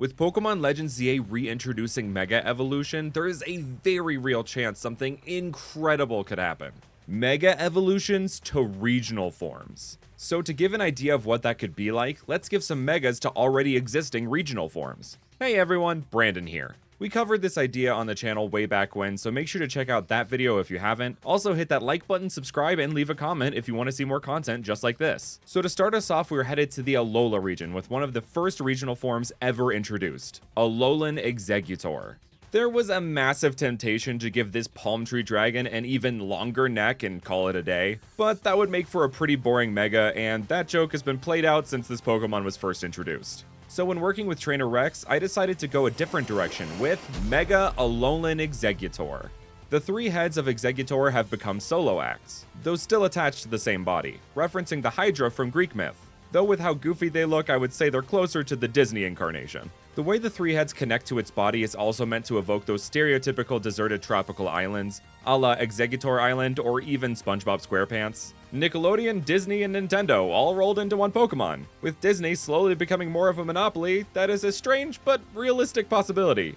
With Pokemon Legends ZA reintroducing Mega Evolution, there is a very real chance something incredible could happen. Mega Evolutions to regional forms. So to give an idea of what that could be like, let's give some Megas to already existing regional forms. Hey everyone, Brandon here. We covered this idea on the channel way back when, so make sure to check out that video if you haven't. Also hit that like button, subscribe, and leave a comment if you want to see more content just like this. So to start us off, we're headed to the Alola region with one of the first regional forms ever introduced, Alolan Exeggutor. There was a massive temptation to give this palm tree dragon an even longer neck and call it a day, but that would make for a pretty boring Mega, and that joke has been played out since this Pokemon was first introduced. So when working with Trainer Rex, I decided to go a different direction with Mega Alolan Exeggutor. The three heads of Exeggutor have become solo acts, though still attached to the same body, referencing the Hydra from Greek myth. Though with how goofy they look, I would say they're closer to the Disney incarnation. The way the three heads connect to its body is also meant to evoke those stereotypical deserted tropical islands, a la Exeggutor Island or even SpongeBob SquarePants. Nickelodeon, Disney, and Nintendo all rolled into one Pokemon, with Disney slowly becoming more of a monopoly that is a strange but realistic possibility.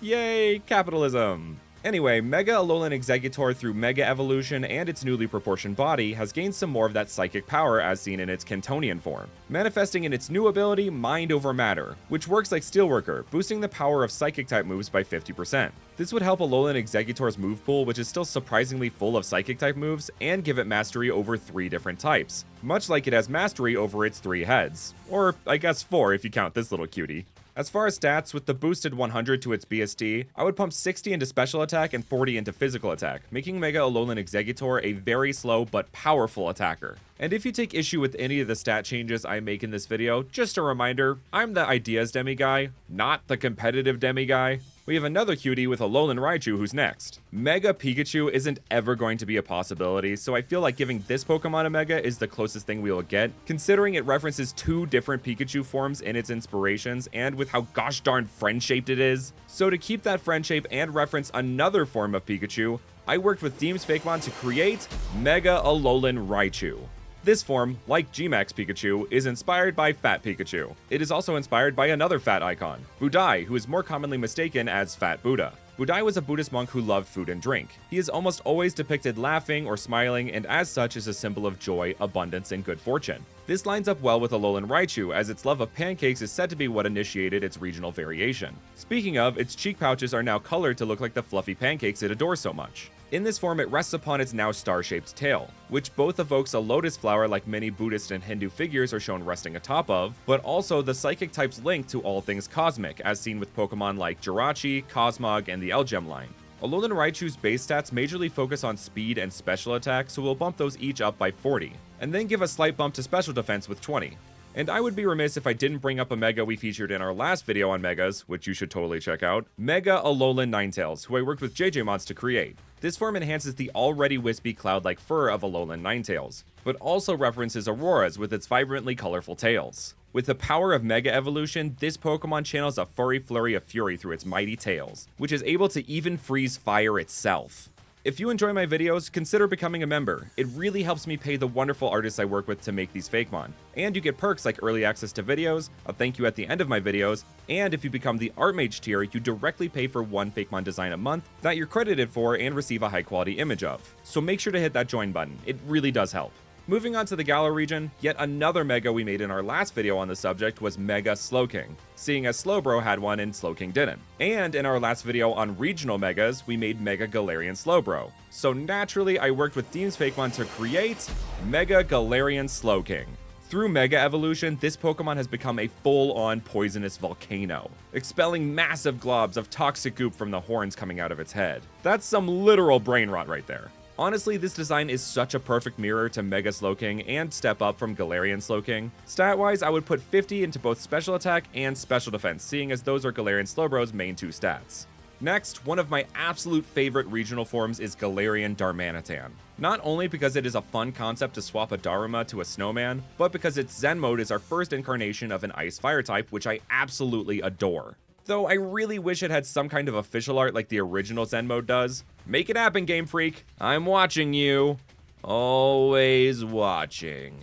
Yay, capitalism! Anyway, Mega Alolan Exeggutor through Mega Evolution and its newly proportioned body has gained some more of that psychic power as seen in its Cantonian form, manifesting in its new ability Mind Over Matter, which works like Steelworker, boosting the power of psychic type moves by 50%. This would help Alolan Exeggutor's move pool, which is still surprisingly full of psychic type moves, and give it mastery over 3 different types, much like it has mastery over its 3 heads. Or I guess 4 if you count this little cutie. As far as stats, with the boosted 100 to its BSD, I would pump 60 into special attack and 40 into physical attack, making Mega Alolan Exeggutor a very slow but powerful attacker. And if you take issue with any of the stat changes I make in this video, just a reminder, I'm the ideas demi guy, not the competitive demi guy. We have another cutie with Alolan Raichu who's next. Mega Pikachu isn't ever going to be a possibility, so I feel like giving this Pokemon a Mega is the closest thing we will get, considering it references 2 different Pikachu forms in its inspirations, and with how gosh darn friend-shaped it is. So to keep that friend shape and reference another form of Pikachu, I worked with Deems Fakemon to create Mega Alolan Raichu. This form, like G-Max Pikachu, is inspired by Fat Pikachu. It is also inspired by another fat icon, Budai, who is more commonly mistaken as Fat Buddha. Budai was a Buddhist monk who loved food and drink. He is almost always depicted laughing or smiling, and as such is a symbol of joy, abundance, and good fortune. This lines up well with Alolan Raichu, as its love of pancakes is said to be what initiated its regional variation. Speaking of, its cheek pouches are now colored to look like the fluffy pancakes it adores so much. In this form, it rests upon its now star-shaped tail, which both evokes a lotus flower like many Buddhist and Hindu figures are shown resting atop of, but also the psychic type's link to all things cosmic, as seen with Pokemon like Jirachi, Cosmog, and the L-Gem line. Alolan Raichu's base stats majorly focus on speed and special attack, so we'll bump those each up by 40, and then give a slight bump to special defense with 20. And I would be remiss if I didn't bring up a Mega we featured in our last video on Megas, which you should totally check out, Mega Alolan Ninetales, who I worked with JJ Mods to create. This form enhances the already wispy cloud-like fur of Alolan Ninetales, but also references Auroras with its vibrantly colorful tails. With the power of Mega Evolution, this Pokemon channels a furry flurry of fury through its mighty tails, which is able to even freeze fire itself. If you enjoy my videos, consider becoming a member. It really helps me pay the wonderful artists I work with to make these Fakemon. And you get perks like early access to videos, a thank you at the end of my videos, and if you become the Art Mage tier, you directly pay for 1 Fakemon design a month that you're credited for and receive a high quality image of. So make sure to hit that join button, it really does help. Moving on to the Galar region, yet another Mega we made in our last video on the subject was Mega Slowking, seeing as Slowbro had one and Slowking didn't. And in our last video on regional Megas, we made Mega Galarian Slowbro. So naturally, I worked with Deems Fakemon to create Mega Galarian Slowking. Through Mega Evolution, this Pokemon has become a full-on poisonous volcano, expelling massive globs of toxic goop from the horns coming out of its head. That's some literal brain rot right there. Honestly, this design is such a perfect mirror to Mega Slowking and step up from Galarian Slowking. Stat-wise, I would put 50 into both special attack and special defense, seeing as those are Galarian Slowbro's main 2 stats. Next, one of my absolute favorite regional forms is Galarian Darmanitan. Not only because it is a fun concept to swap a Daruma to a snowman, but because its Zen mode is our first incarnation of an Ice-Fire type, which I absolutely adore. Though I really wish it had some kind of official art like the original Zen mode does. Make it happen, Game Freak. I'm watching you. Always watching.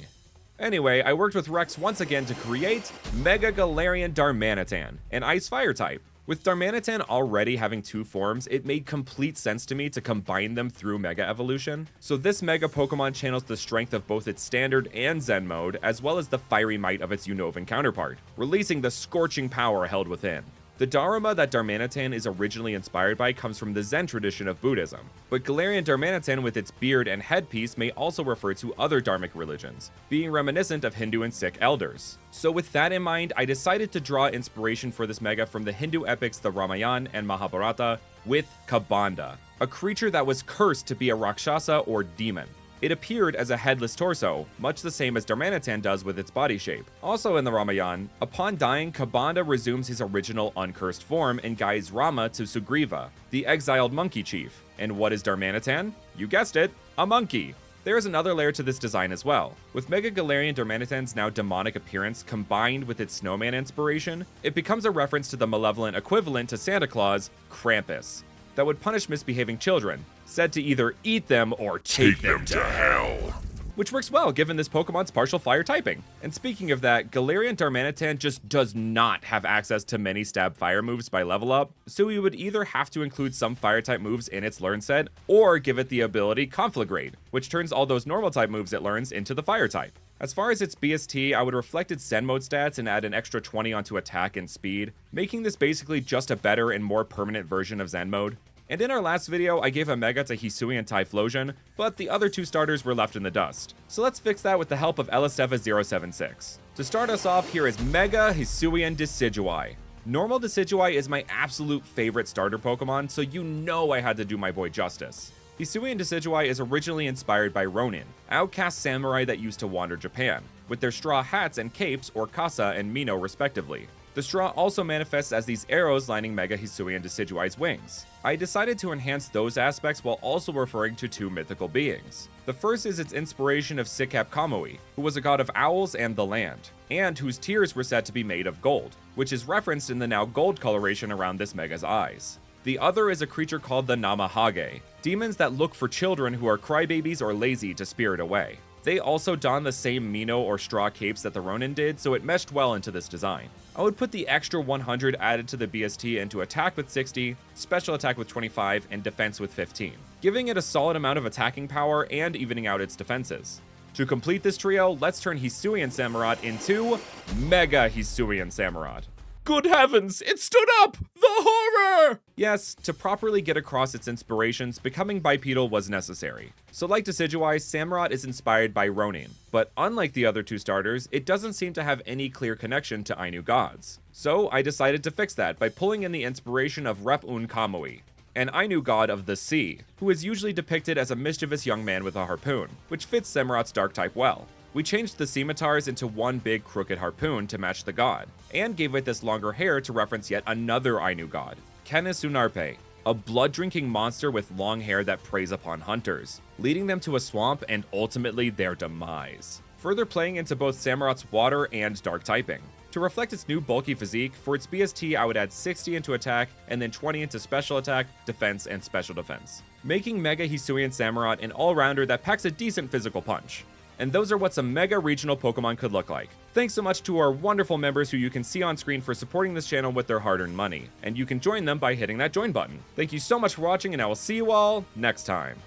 Anyway, I worked with Rex once again to create Mega Galarian Darmanitan, an Ice-Fire type. With Darmanitan already having 2 forms, it made complete sense to me to combine them through Mega Evolution. So this Mega Pokemon channels the strength of both its Standard and Zen mode, as well as the fiery might of its Unova counterpart, releasing the scorching power held within. The Dharma that Darmanitan is originally inspired by comes from the Zen tradition of Buddhism, but Galarian Darmanitan with its beard and headpiece may also refer to other Dharmic religions, being reminiscent of Hindu and Sikh elders. So with that in mind, I decided to draw inspiration for this Mega from the Hindu epics the Ramayana and Mahabharata with Kabanda, a creature that was cursed to be a Rakshasa or demon. It appeared as a headless torso, much the same as Darmanitan does with its body shape. Also in the Ramayana, upon dying, Kabanda resumes his original uncursed form and guides Rama to Sugriva, the exiled monkey chief. And what is Darmanitan? You guessed it, a monkey. There is another layer to this design as well. With Mega Galarian Darmanitan's now demonic appearance combined with its snowman inspiration, it becomes a reference to the malevolent equivalent to Santa Claus, Krampus, that would punish misbehaving children, said to either eat them or take them to hell. Which works well given this Pokemon's partial fire typing. And speaking of that, Galarian Darmanitan just does not have access to many stab fire moves by level up, so we would either have to include some fire type moves in its learn set, or give it the ability Conflagrate, which turns all those normal type moves it learns into the fire type. As far as its BST, I would reflect its Zen mode stats and add an extra 20 onto attack and speed, making this basically just a better and more permanent version of Zen mode. And in our last video, I gave a Mega to Hisuian Typhlosion, but the other 2 starters were left in the dust. So let's fix that with the help of Elisteva076. To start us off, here is Mega Hisuian Decidueye. Normal Decidueye is my absolute favorite starter Pokemon, so you know I had to do my boy justice. Hisuian Decidueye is originally inspired by Ronin, outcast samurai that used to wander Japan, with their straw hats and capes, or Kasa and Mino respectively. The straw also manifests as these arrows lining Mega Hisuian Decidueye's wings. I decided to enhance those aspects while also referring to 2 mythical beings. The first is its inspiration of Sikap Kamui, who was a god of owls and the land, and whose tears were said to be made of gold, which is referenced in the now gold coloration around this Mega's eyes. The other is a creature called the Namahage, demons that look for children who are crybabies or lazy to spirit away. They also don the same Mino or straw capes that the Ronin did, so it meshed well into this design. I would put the extra 100 added to the BST into attack with 60, special attack with 25, and defense with 15, giving it a solid amount of attacking power and evening out its defenses. To complete this trio, let's turn Hisuian Samurott into Mega Hisuian Samurott. Good heavens, it stood up! The horror! Yes, to properly get across its inspirations, becoming bipedal was necessary. So like Decidueye, Samurott is inspired by Ronin, but unlike the other 2 starters, it doesn't seem to have any clear connection to Ainu gods. So I decided to fix that by pulling in the inspiration of Rep-Un Kamui, an Ainu god of the sea, who is usually depicted as a mischievous young man with a harpoon, which fits Samurott's dark type well. We changed the scimitars into one big crooked harpoon to match the god, and gave it this longer hair to reference yet another Ainu god, Kenisunarpe, a blood-drinking monster with long hair that preys upon hunters, leading them to a swamp and ultimately their demise. Further playing into both Samurott's water and dark typing. To reflect its new bulky physique, for its BST I would add 60 into attack, and then 20 into special attack, defense, and special defense, making Mega Hisuian Samurott an all-rounder that packs a decent physical punch. And those are what some Mega regional Pokemon could look like. Thanks so much to our wonderful members who you can see on screen for supporting this channel with their hard-earned money, and you can join them by hitting that join button. Thank you so much for watching, and I will see you all next time.